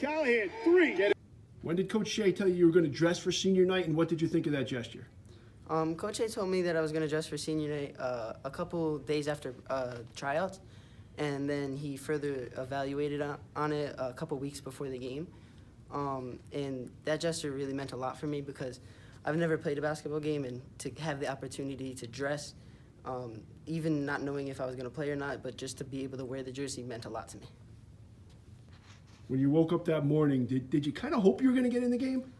Callahan, 3. When did Coach Shea tell you were going to dress for senior night, and what did you think of that gesture? Coach A told me that I was going to dress for senior night a couple days after tryouts, and then he further evaluated on it a couple weeks before the game. And that gesture really meant a lot for me because I've never played a basketball game, and to have the opportunity to dress, even not knowing if I was going to play or not, but just to be able to wear the jersey meant a lot to me. When you woke up that morning, did you kind of hope you were going to get in the game?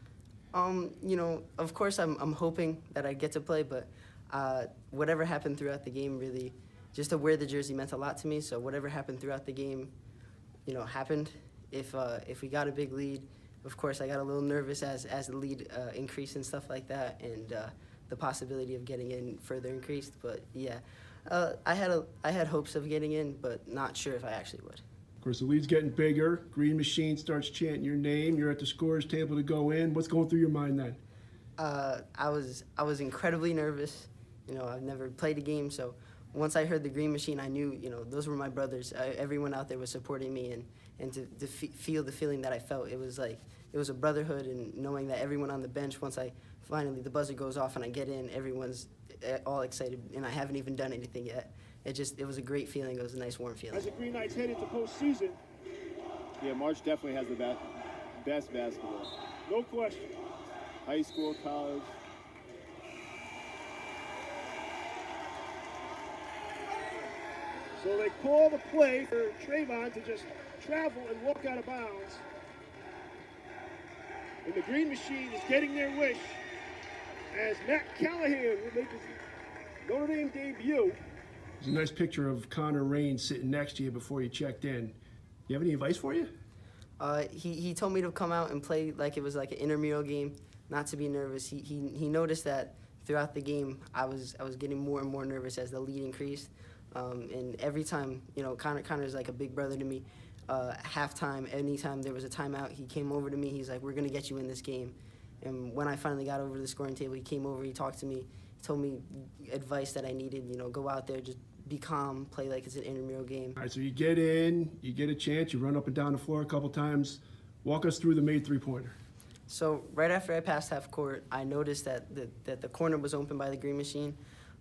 You know, of course I'm hoping that I get to play, but whatever happened throughout the game really, just to wear the jersey meant a lot to me. So whatever happened throughout the game, you know, happened. If we got a big lead, of course I got a little nervous as the lead increased and stuff like that, and the possibility of getting in further increased. But yeah, I had hopes of getting in, but not sure if I actually would. Of course, the lead's getting bigger. Green Machine starts chanting your name. You're at the scorer's table to go in. What's going through your mind then? I was incredibly nervous. You know, I've never played a game, so once I heard the Green Machine, I knew, you know, those were my brothers. Everyone out there was supporting me, and to feel the feeling that I felt, it was like, it was a brotherhood, and knowing that everyone on the bench, once the buzzer goes off and I get in, everyone's all excited, and I haven't even done anything yet. It was a great feeling. It was a nice, warm feeling. As the Green Knights head into postseason, Yeah, March definitely has the best basketball. no question. High school, college. So they call the play for Trayvon to just travel and walk out of bounds. And the Green Machine is getting their wish as Matt Callahan will make his Notre Dame debut. There's a nice picture of Connor Raines sitting next to you before you checked in. You have any advice for you? He told me to come out and play like it was like an intramural game, not to be nervous. He noticed that throughout the game I was getting more and more nervous as the lead increased. And every time, you know, Connor's like a big brother to me. Halftime, anytime there was a timeout, he came over to me. He's like, "We're gonna get you in this game." And when I finally got over to the scoring table, he came over, he talked to me, he told me advice that I needed. You know, go out there, just be calm, play like it's an intramural game. All right, so you get in, you get a chance, you run up and down the floor a couple times. Walk us through the made three-pointer. So right after I passed half court, I noticed that the corner was open by the Green Machine.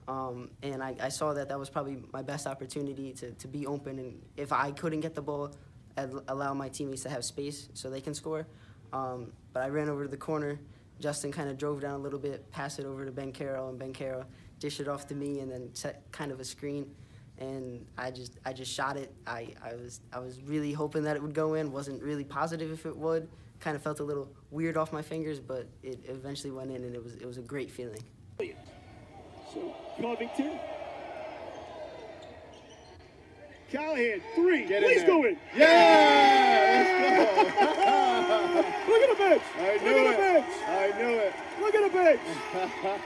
And I saw that was probably my best opportunity to be open. And if I couldn't get the ball, I'd allow my teammates to have space so they can score. But I ran over to the corner. Justin kind of drove down a little bit, passed it over to Ben Carroll, and Ben Carroll dished it off to me and then set kind of a screen. And I just shot it. I was really hoping that it would go in. Wasn't really positive if it would. Kind of felt a little weird off my fingers, but it eventually went in, and it was a great feeling. So Covington. Callahan, 3. Please go in. Yeah! Let's go! Look at the bench. I knew it. Look at the bench.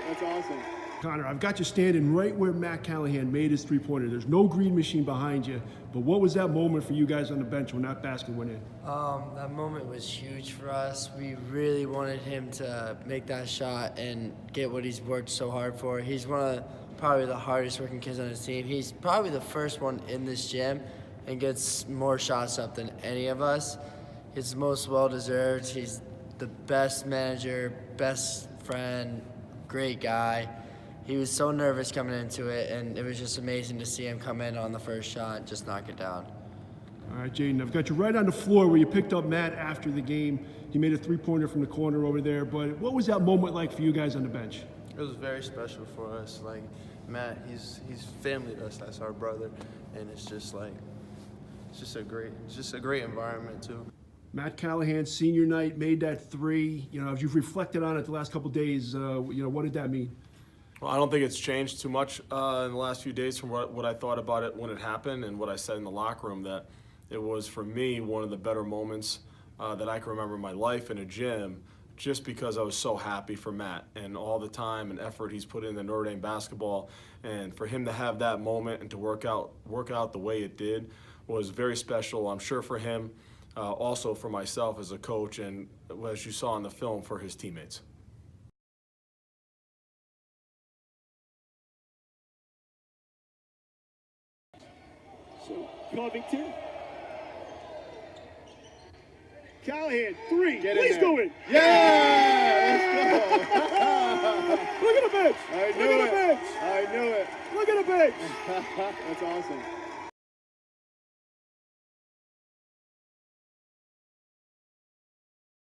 That's awesome. Connor, I've got you standing right where Matt Callahan made his three-pointer. There's no Green Machine behind you, but what was that moment for you guys on the bench when that basket went in? That moment was huge for us. We really wanted him to make that shot and get what he's worked so hard for. He's one of probably the hardest working kids on his team. He's probably the first one in this gym and gets more shots up than any of us. It's most well-deserved. He's the best manager, best friend, great guy. He was so nervous coming into it, and it was just amazing to see him come in on the first shot and just knock it down. All right, Jaden, I've got you right on the floor where you picked up Matt after the game. He made a three-pointer from the corner over there, but what was that moment like for you guys on the bench? It was very special for us. Like, Matt, he's family to us. That's our brother, and it's just a great environment too. Matt Callahan, senior night, made that three. You know, as you've reflected on it the last couple of days, what did that mean? Well, I don't think it's changed too much in the last few days from what I thought about it when it happened and what I said in the locker room, that it was, for me, one of the better moments that I can remember in my life in a gym, just because I was so happy for Matt and all the time and effort he's put into Notre Dame basketball. And for him to have that moment and to work out the way it did was very special, I'm sure, for him, also for myself as a coach, and as you saw in the film, for his teammates. So Covington. Callahan, 3. Get in Please there. go in. Yeah! Let's go! Look at the bench. I Look knew at the it. bench. I knew it. Look at the bench. That's awesome.